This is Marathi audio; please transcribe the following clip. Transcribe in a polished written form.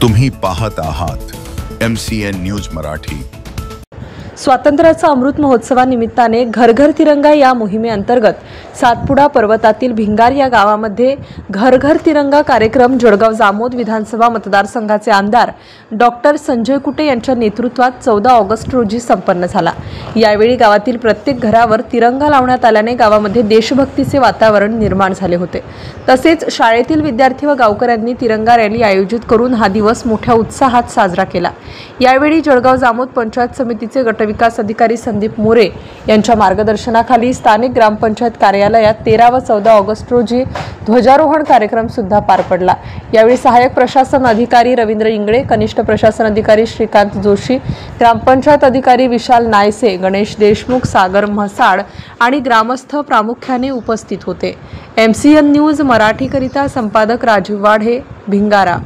तुम्ही पाहत आहात MCN न्यूज मराठी। स्वातंत्र्याचा अमृत महोत्सवानिमित्ताने घर घर तिरंगा या मोहिमेअंतर्गत सातपुडा पर्वतातील भिंगार या गावामध्ये घर घर तिरंगा कार्यक्रम जळगाव जामोद विधानसभा मतदारसंघाचे आमदार डॉक्टर संजय कुटे यांच्या नेतृत्वात 14 ऑगस्ट रोजी संपन्न झाला। यावेळी गावातील प्रत्येक घरावर तिरंगा लावण्यात आल्याने गावामध्ये देशभक्तीचे वातावरण निर्माण झाले होते। तसेच शाळेतील विद्यार्थी व गावकऱ्यांनी तिरंगा रॅली आयोजित करून हा दिवस मोठ्या उत्साहात साजरा केला। यावेळी जळगाव जामोद पंचायत समितीचे गटविकास अधिकारी संदीप मोरे यांच्या मार्गदर्शनाखाली स्थानिक ग्रामपंचायत कार्यालयात 13 व 14 ऑगस्ट रोजी ध्वजारोहण कार्यक्रम सुद्धा पार पडला। यावेळी सहाय्यक प्रशासन अधिकारी रवींद्र इंगळे, कनिष्ठ प्रशासन अधिकारी श्रीकांत जोशी, ग्रामपंचायत अधिकारी विशाल नायसे, गणेश देशमुख, सागर म्हसाळ आणि ग्रामस्थ प्रामुख्याने उपस्थित होते। MCN न्यूज मराठी करिता संपादक राजीव वाढे, भिंगारा।